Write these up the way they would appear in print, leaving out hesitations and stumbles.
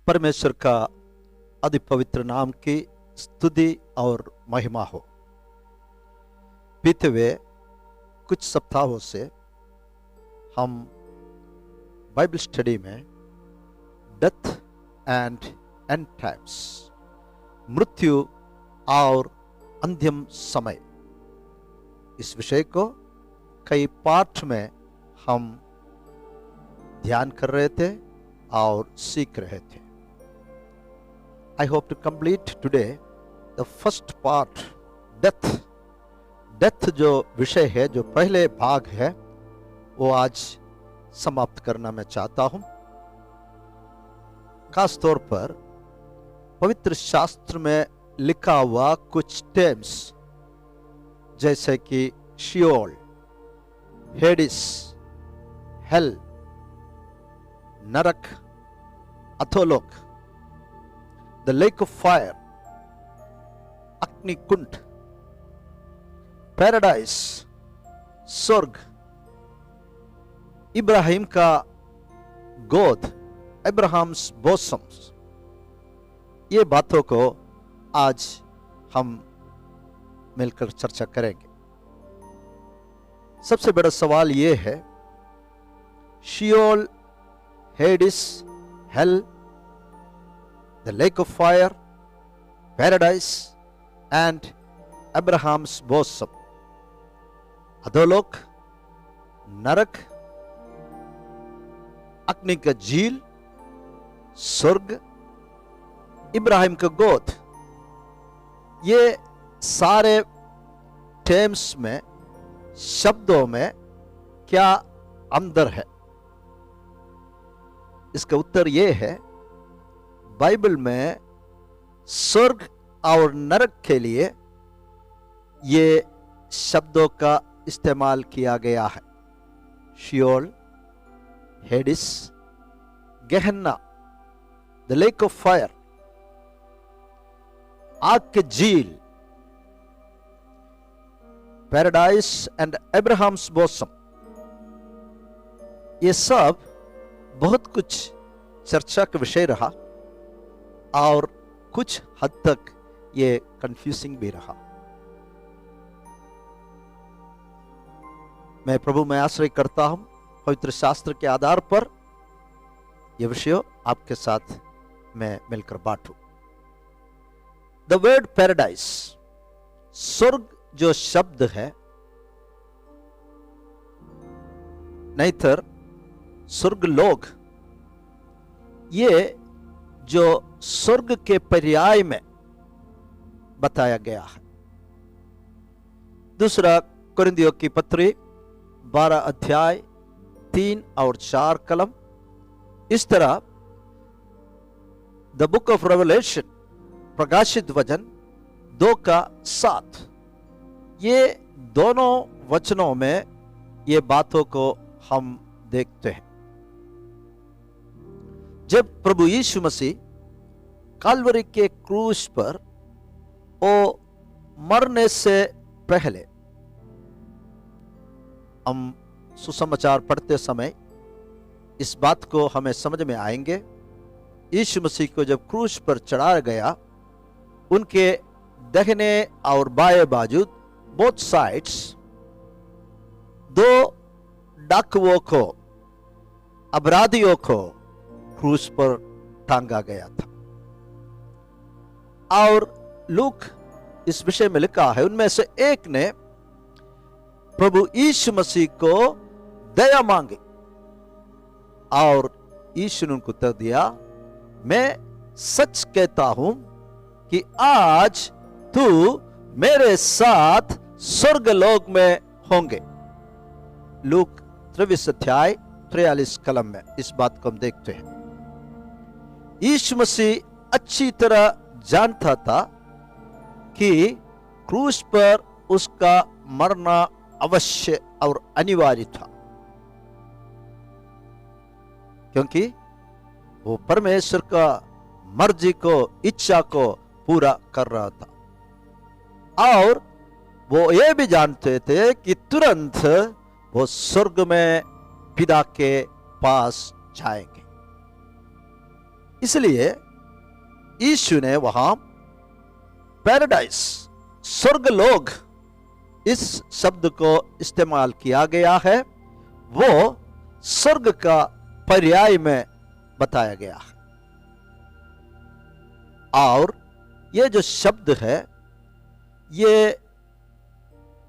परमेश्वर का अति पवित्र नाम की स्तुति और महिमा हो। बीते हुए कुछ सप्ताहों से हम बाइबल स्टडी में डेथ एंड एंड टाइम्स, मृत्यु और अंतिम समय, इस विषय को कई पार्ट में हम ध्यान कर रहे थे और सीख रहे थे। I hope to complete today the first part, death. Death जो विषय है, जो पहले भाग है, वो आज समाप्त करना मैं चाहता हूं। खास तौर पर पवित्र शास्त्र में लिखा हुआ कुछ टर्म्स जैसे कि शियोल, हेडिस, हेल, नरक, अधोलोक, द लेक ऑफ फायर, अग्निकुंड, पैराडाइस, स्वर्ग, इब्राहिम का गोद, अब्राहम्स बोसम, ये बातों को आज हम मिलकर चर्चा करेंगे। सबसे बड़ा सवाल ये है, Sheol, हेडिस, hello, the lake of fire, paradise and Abraham's bosom, अधोलोक, नरक, अग्नि का झील, स्वर्ग, इब्राहिम का गोद, ये सारे टर्म्स में, शब्दों में क्या अंतर है? इसका उत्तर ये है, बाइबल में स्वर्ग और नरक के लिए ये शब्दों का इस्तेमाल किया गया है। Sheol, Hades, Gehenna, the lake of fire, आग के झील, पैराडाइस एंड अब्राहम्स बोसम, ये सब बहुत कुछ चर्चा का विषय रहा और कुछ हद तक ये कंफ्यूजिंग भी रहा। मैं प्रभु में आश्रय करता हूं, पवित्र शास्त्र के आधार पर यह विषय आपके साथ मैं मिलकर बांटूं। द वर्ड पैराडाइस, स्वर्ग जो शब्द है, नहींतर स्वर्ग लोक, ये जो स्वर्ग के पर्याय में बताया गया है। दूसरा कुरिन्थियों की पत्री 12 अध्याय 3 और 4 कलम, इस तरह द बुक ऑफ रेवलेशन, प्रकाशित वचन 2 का 7, ये दोनों वचनों में ये बातों को हम देखते हैं। जब प्रभु यीशु मसीह काल्वरी के क्रूस पर वो मरने से पहले, हम सुसमाचार पढ़ते समय इस बात को हमें समझ में आएंगे। यीशु मसीह को जब क्रूस पर चढ़ाया गया, उनके दाहिने और बाएं बाजू, बोथ साइड्स, 2 डाकुओं को, अपराधियों को क्रूस पर टांगा गया था। और लूक इस विषय में लिखा है, उनमें से एक ने प्रभु यीशु मसीह को दया मांगी और यीशु ने उनको उत्तर दिया, मैं सच कहता हूं कि आज तू मेरे साथ स्वर्गलोक में होंगे। लूक 23 अध्याय 43 कलम में इस बात को हम देखते हैं। यीशु मसीह अच्छी तरह जानता था कि क्रूस पर उसका मरना अवश्य और अनिवार्य था, क्योंकि वो परमेश्वर का मर्जी को, इच्छा को पूरा कर रहा था। और वो ये भी जानते थे कि तुरंत वो स्वर्ग में पिता के पास जाएंगे। इसलिए यीशु ने वहां पैराडाइस, स्वर्गलोक, इस शब्द को इस्तेमाल किया गया है। वो स्वर्ग का पर्याय में बताया गया है। और ये जो शब्द है, ये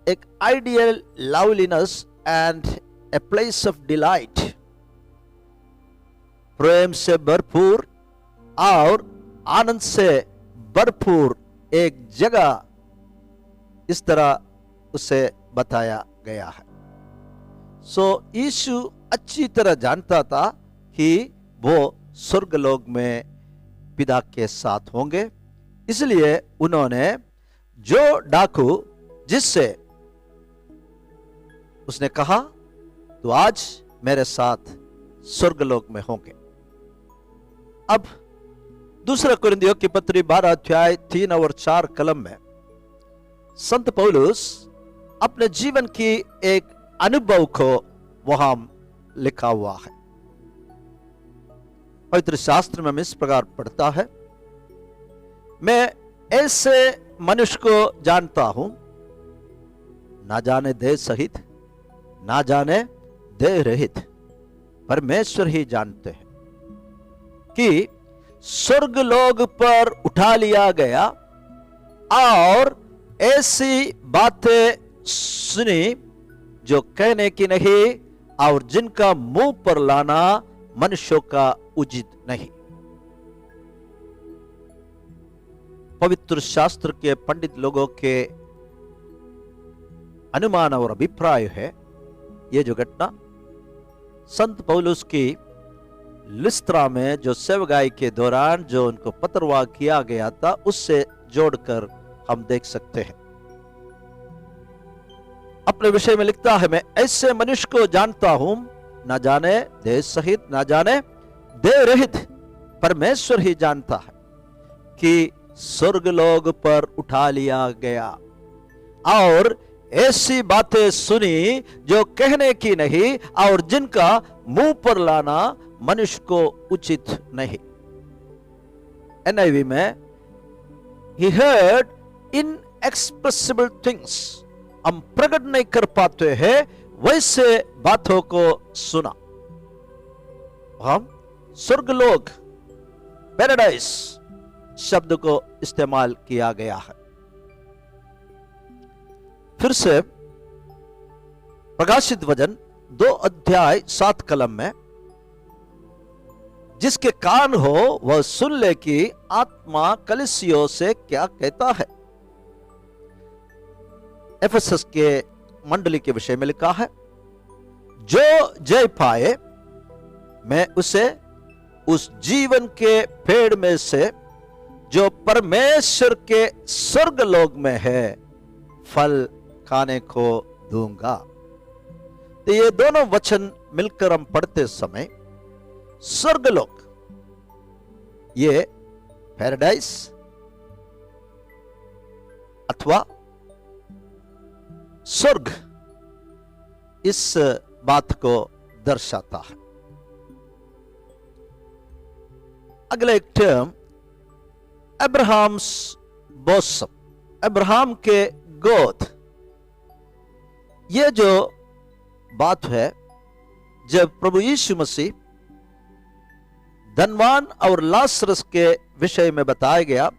एक ideal loveliness and a place of delight, प्रेम से भरपूर और आनंद से भरपूर एक जगह, इस तरह उसे बताया गया है। यीशु अच्छी तरह जानता था कि वो स्वर्गलोक में पिता के साथ होंगे। इसलिए उन्होंने जो डाकू जिससे उसने कहा तो आज मेरे साथ स्वर्गलोक में होंगे। अब दूसरा कुरिन्थियों की पत्री 12 अध्याय 3 और 4 कलम में संत पौलुस अपने जीवन की एक अनुभव को वहां लिखा हुआ है। पवित्र शास्त्र में इस प्रकार पढ़ता है, मैं ऐसे मनुष्य को जानता हूं, ना जाने देह सहित ना जाने देह रहित, परमेश्वर ही जानते हैं, कि स्वर्गलोक पर उठा लिया गया और ऐसी बातें सुनी जो कहने की नहीं और जिनका मुंह पर लाना मनुष्यों का उचित नहीं। पवित्र शास्त्र के पंडित लोगों के अनुमान और अभिप्राय है, ये जो घटना संत पौलुस की लिस्त्रा में जो सेवकाई के दौरान जो उनको पत्रवाह किया गया था, उससे जोड़कर हम देख सकते हैं। अपने विषय में लिखता है, मैं ऐसे मनुष्य को जानता हूं, ना जाने देह सहित ना जाने देह रहित, परमेश्वर ही जानता है, कि स्वर्गलोक पर उठा लिया गया और ऐसी बातें सुनी जो कहने की नहीं और जिनका मुंह पर लाना मनुष्य को उचित नहीं। NIV में he heard inexpressible things, हम प्रकट नहीं कर पाते हैं वैसे बातों को सुना। हम स्वर्गलोक, पैराडाइस शब्द को इस्तेमाल किया गया है। फिर से प्रकाशित वचन 2 अध्याय 7 कलम में, जिसके कान हो वह सुन ले कि आत्मा कलीसियों से क्या कहता है। एफेसस के मंडली के विषय में लिखा है, जो जय पाए मैं उसे उस जीवन के पेड़ में से जो परमेश्वर के स्वर्गलोक में है फल खाने को दूंगा। तो ये दोनों वचन मिलकर हम पढ़ते समय स्वर्गलोक, ये पैराडाइस अथवा स्वर्ग, इस बात को दर्शाता है। अगला एक टर्म अब्राहम्स बोसम, अब्राहम के गोद, ये जो बात है जब प्रभु यीशु मसीह धनवान और लाजरस के विषय में बताया गया,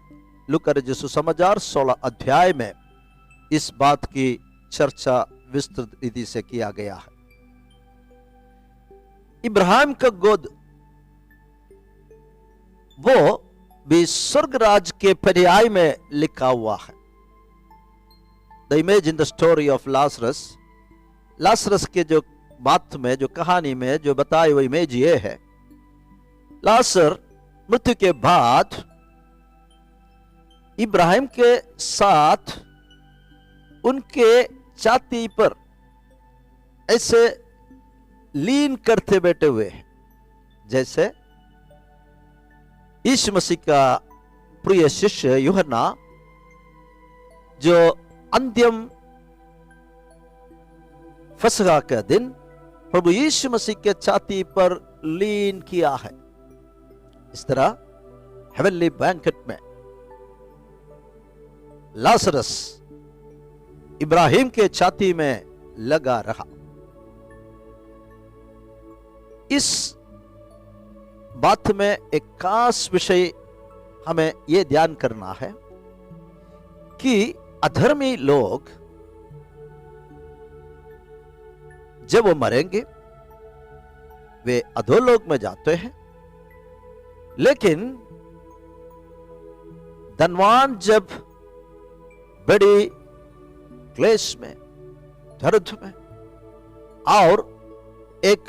लूका रचित सुसमाचार 16 अध्याय में इस बात की चर्चा विस्तृत रीति से किया गया है। इब्राहिम का गोद वो भी स्वर्ग राज के पर्याय में लिखा हुआ है। The image in the story of Lazarus, Lazarus के जो बात में, जो कहानी में जो बताई वो इमेज ये है, लाजर मृत्यु के बाद इब्राहिम के साथ उनके छाती पर ऐसे लीन करते बैठे हुए, जैसे यीशु मसीह का प्रिय शिष्य यूहन्ना जो अंतिम फसह का दिन प्रभु यीशु मसीह के छाती पर लीन किया है। इस तरह हेवनली बैंकेट में लाजरस इब्राहिम के छाती में लगा रहा। इस बात में एक खास विषय हमें यह ध्यान करना है कि अधर्मी लोग जब वो मरेंगे वे अधोलोक में जाते हैं, लेकिन धनवान जब बड़ी क्लेश में, दर्द में और एक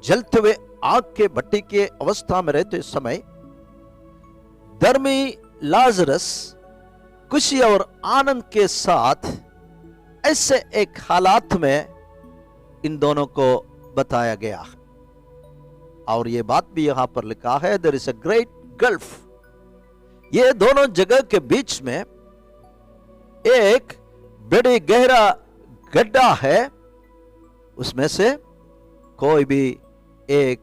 जलते हुए आग के भट्टी के अवस्था में रहते समय धर्मी लाजरस खुशी और आनंद के साथ ऐसे एक हालात में इन दोनों को बताया गया है। और यह बात भी यहां पर लिखा है, there is a great gulf. ये दोनों जगह के बीच में एक बड़ी गहरा गड्ढा है, उसमें से कोई भी एक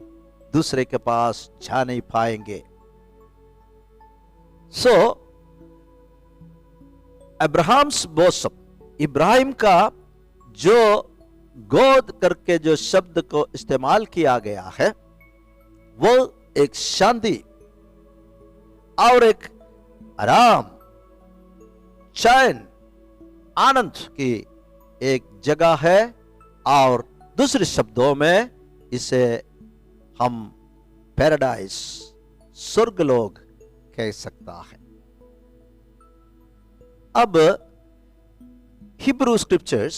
दूसरे के पास जा नहीं पाएंगे। सो अब्राहम्स बोसम, इब्राहिम का जो गोद करके जो शब्द को इस्तेमाल किया गया है वो एक शांति और एक आराम, चैन, आनंद की एक जगह है, और दूसरे शब्दों में इसे हम पैराडाइज, स्वर्गलोक कह सकता है। अब हिब्रू स्क्रिप्चर्स,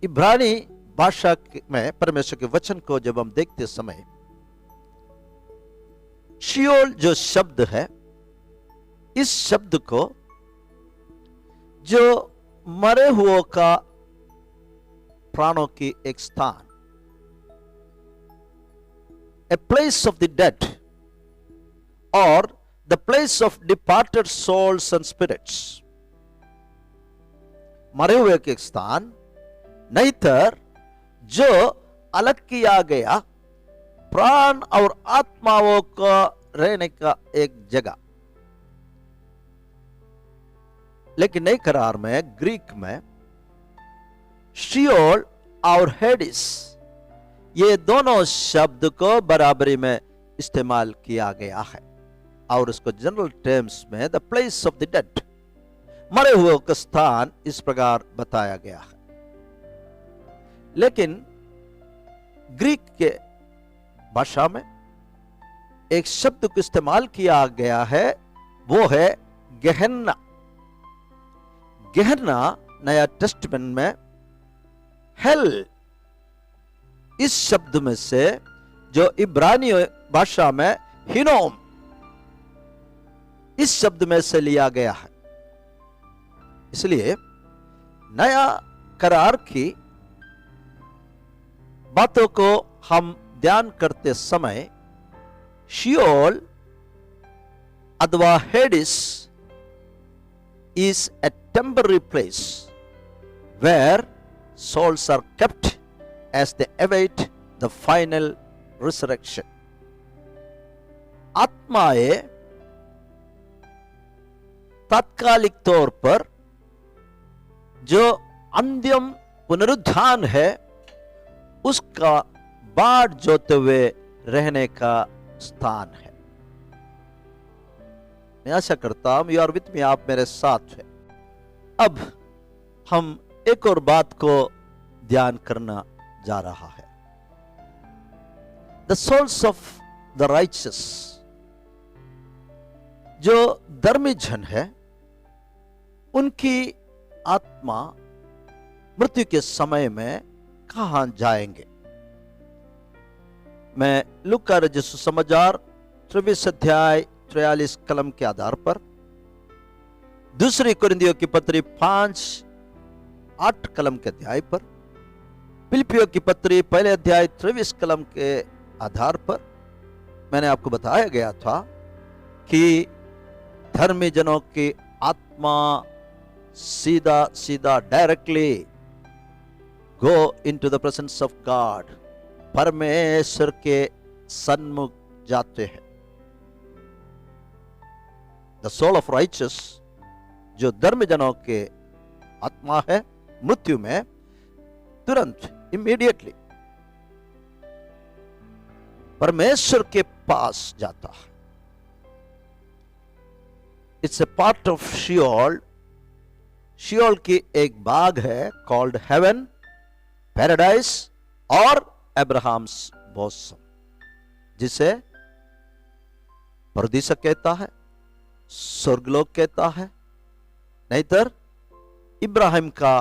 इब्रानी भाषा में परमेश्वर के वचन को जब हम देखते समय शियोल जो शब्द है, इस शब्द को जो मरे हुओं का प्राणों की एक स्थान, a place of the dead or the place of departed souls and spirits, मरे हुए के एक स्थान, नहीं तर जो अलग किया गया प्राण और आत्माओं का रहने का एक जगह। लेकिन नई करार में ग्रीक में शियोल और हेडिस, ये दोनों शब्द को बराबरी में इस्तेमाल किया गया है, और उसको जनरल टर्म्स में the place of the dead, मरे हुए का स्थान, इस प्रकार बताया गया है। लेकिन ग्रीक के भाषा में एक शब्द को इस्तेमाल किया गया है, वो है गेहन्ना। गेहन्ना नया टेस्टमेंट में हेल, इस शब्द में से जो इब्रानी भाषा में हिनोम, इस शब्द में से लिया गया है। इसलिए नया करार की बातों को हम ध्यान करते समय शियोल अथवा हेडिस is a temporary place where souls are kept as they await the final resurrection. आत्माएं तात्कालिक तौर पर जो अंतिम पुनरुत्थान है उसका बाट जोते हुए रहने का स्थान है। मैं आशा करता हूं यू आर विथ मी, आप मेरे साथ हैं। अब हम एक और बात को ध्यान करना जा रहा है। The souls of the righteous, जो धर्मी जन है उनकी आत्मा मृत्यु के समय में कहां जाएंगे। मैं लूका रचित सुसमाचार 23 अध्याय 43 कलम के आधार पर, दूसरी कुरिन्थियों की पत्री 5:8 कलम के अध्याय पर, फिलिपियों की पत्री 1 अध्याय 23 कलम के आधार पर मैंने आपको बताया गया था कि धर्मी जनों की आत्मा सीधा सीधा directly go into the presence of God, परमेश्वर के सन्मुख जाते हैं। द सोल ऑफ राइचस, जो धर्मजनों के आत्मा है, मृत्यु में तुरंत इमीडिएटली परमेश्वर के पास जाता है। It's a part of Seoul. Seoul की एक भाग है कॉल्ड हेवन, पैराडाइज और अब्राहम्स बोसम, जिसे परदीसा कहता है, स्वर्गलोक कहता है, नहींतर इब्राहिम का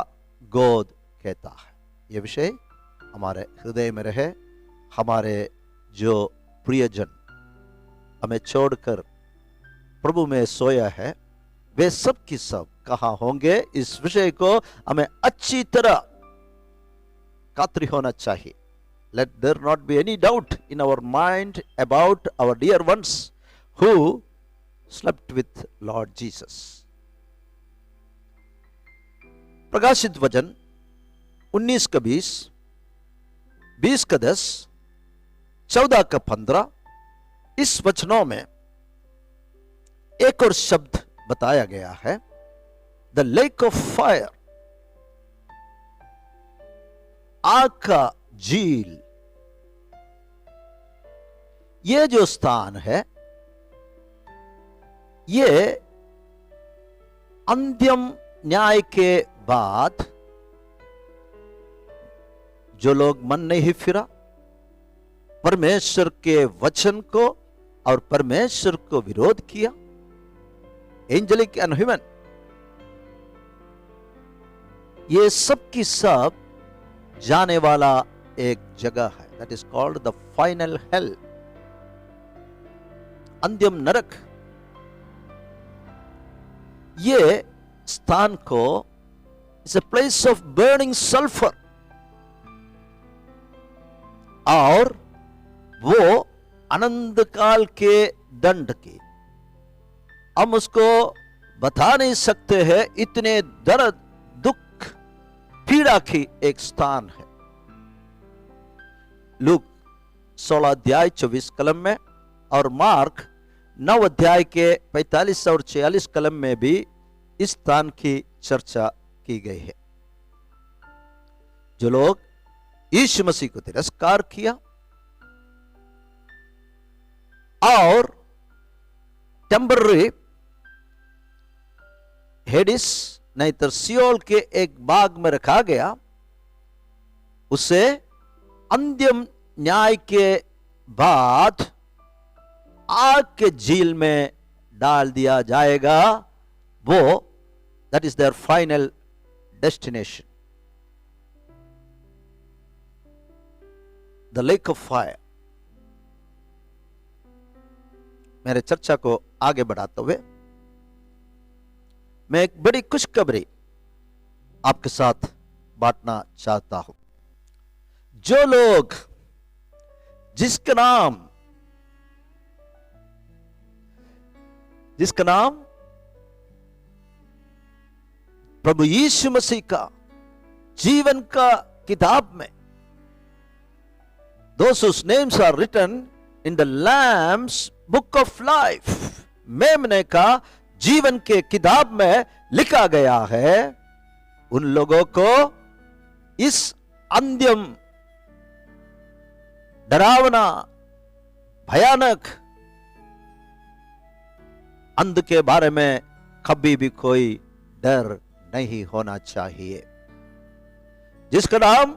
गोद कहता है। यह विषय हमारे हृदय में रहे। हमारे जो प्रियजन हमें छोड़कर प्रभु में सोया है, वे सब की सब कहां होंगे, इस विषय को हमें अच्छी तरह खातिर होना चाहिए। Let there not be any doubt in our mind about our dear ones who slept with Lord Jesus. प्रकाशित वचन 19 का 20, 20 का 10, 14 का 15, इस वचनों में एक और शब्द बताया गया है, द लेक ऑफ फायर, आग का झील। ये जो स्थान है, ये अंतिम न्याय के बाद जो लोग मन नहीं फिरा, परमेश्वर के वचन को और परमेश्वर को विरोध किया, एंजेलिक एंड ह्यूमन, ये सब की सब जाने वाला एक जगह है। That is called the final hello, अंतिम नरक। ये स्थान को it's a place of burning sulphur, और वो अनंत काल के दंड की, हम उसको बता नहीं सकते हैं, इतने दर्द, दुख, पीड़ा की एक स्थान है। लूक 16 अध्याय 24 कलम में और मार्क 9 अध्याय के 45 और 46 कलम में भी इस स्थान की चर्चा की गई है। जो लोग यीशु मसीह को तिरस्कार किया और टेम्पररी हेडिस नहीं तो सियोल के एक भाग में रखा गया, उसे अंतिम न्याय के बाद आग के झील में डाल दिया जाएगा। वो that is there final destination, the lake of fire. मेरे चर्चा को आगे बढ़ाते हुए मैं एक बड़ी खुशखबरी आपके साथ बांटना चाहता हूं। जो लोग जिसका नाम प्रभु यीशु मसीह का जीवन का किताब में, those whose names are written in the Lamb's book of life, मेमने का जीवन के किताब में लिखा गया है, उन लोगों को इस अंतिम डरावना भयानक अंत के बारे में कभी भी कोई डर नहीं होना चाहिए। जिसका नाम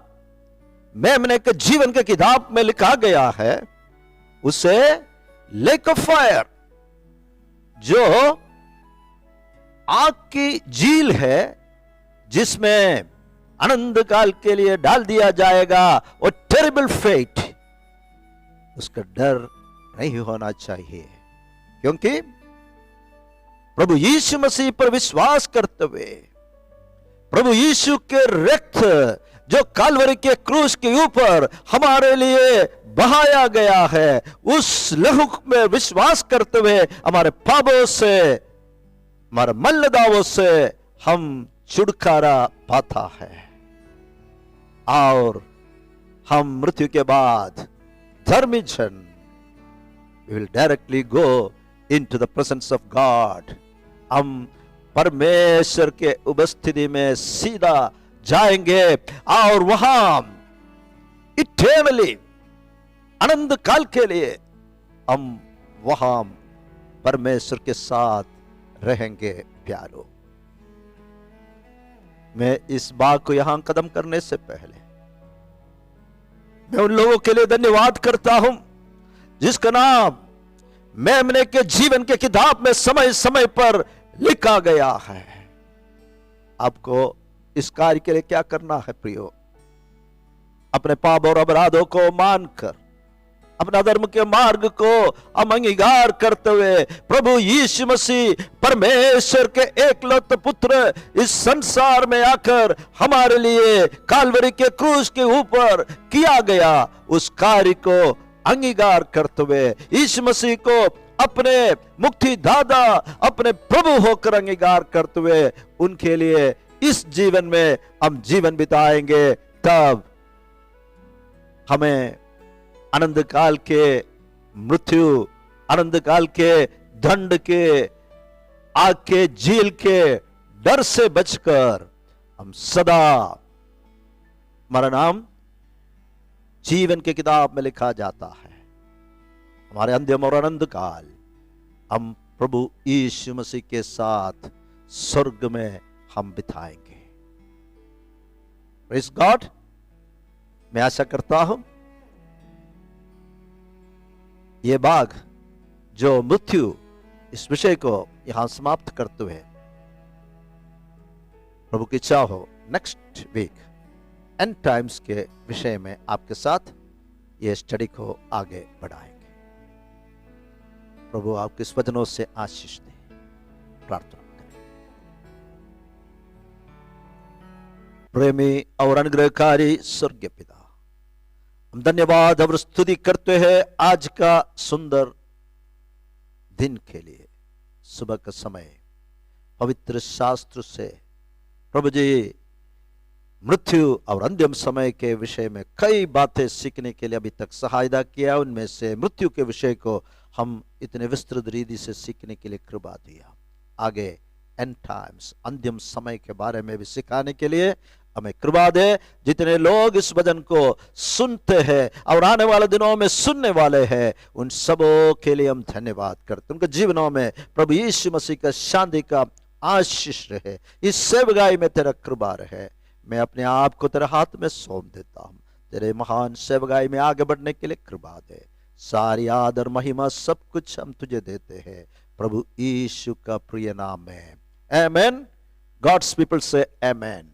मेमने के जीवन के किताब में लिखा गया है, उसे लेक ऑफ फायर, जो आग की झील है, जिसमें अनंत काल के लिए डाल दिया जाएगा, और टेरिबल फेट, उसका डर नहीं होना चाहिए। क्योंकि प्रभु यीशु मसीह पर विश्वास करते हुए, प्रभु यीशु के रक्त जो काल्वरी के क्रूस के ऊपर हमारे लिए बहाया गया है, उस लहू में विश्वास करते हुए हमारे पापों से, हमारे मल्लदावों से हम छुटकारा पाता है, और हम मृत्यु के बाद धर्मी जन will directly go into the presence of God. हम परमेश्वर के उपस्थिति में सीधा जाएंगे और वहां इटर्नली, अनंत काल के लिए हम वहां परमेश्वर के साथ रहेंगे। प्यारो, मैं इस बात को यहां कदम करने से पहले मैं उन लोगों के लिए धन्यवाद करता हूं जिसका नाम मेमने के जीवन के किताब में समय समय पर लिखा गया है। आपको इस कार्य के लिए क्या करना है प्रियो? अपने पाप और अपराधों को मानकर अपना धर्म के मार्ग को हम अंगीकार करते हुए प्रभु यीशु मसीह परमेश्वर के एकलौते पुत्र इस संसार में आकर हमारे लिए काल्वरी के क्रूस के ऊपर किया गया उस कार्य को अंगीकार करते हुए यीशु मसीह को अपने मुक्तिदाता, अपने प्रभु होकर अंगीकार करते हुए उनके लिए इस जीवन में हम जीवन बिताएंगे। तब हमें अनंत काल के मृत्यु, अनंत काल के दंड के, आग के झील के डर से बचकर हम सदा, हमारा नाम जीवन के किताब में लिखा जाता है। हमारे अंतिम और अनंत काल हम प्रभु यीशु मसीह के साथ स्वर्ग में हम बिताएंगे। Praise God. मैं आशा करता हूं ये भाग जो मृत्यु इस विषय को यहां समाप्त करते हुए प्रभु की इच्छा हो नेक्स्ट वीक एंड टाइम्स के विषय में आपके साथ ये स्टडी को आगे बढ़ाएंगे। प्रभु आपके इस वचनों से आशीष दे। प्रार्थना करें। प्रेमी और अनुग्रहकारी स्वर्गीय पिता, हम धन्यवाद और स्तुति करते हैं आज का सुंदर दिन के लिए। सुबह का समय पवित्र शास्त्र से प्रभु जी मृत्यु और अंतिम समय के विषय में कई बातें सीखने के लिए अभी तक सहायता किया। उनमें से मृत्यु के विषय को हम इतने विस्तृत रीति से सीखने के लिए कृपा दिया। आगे एंड टाइम्स, अंतिम समय के बारे में भी सिखाने के लिए हमें कृपा दे। जितने लोग इस वचन को सुनते हैं और आने वाले दिनों में सुनने वाले हैं, उन सबों के लिए हम धन्यवाद करते। उनके जीवनों में प्रभु यीशु मसीह का शांति का आशीष रहे। इस सेवकाई में तेरा कृपा रहे। मैं अपने आप को तेरे हाथ में सौंप देता हूं। तेरे महान सेवकाई में आगे बढ़ने के लिए कृपा दे। सारी आदर महिमा सब कुछ हम तुझे देते हैं प्रभु यीशु का प्रिय नाम में। आमेन। गॉड्स पीपल से आमेन।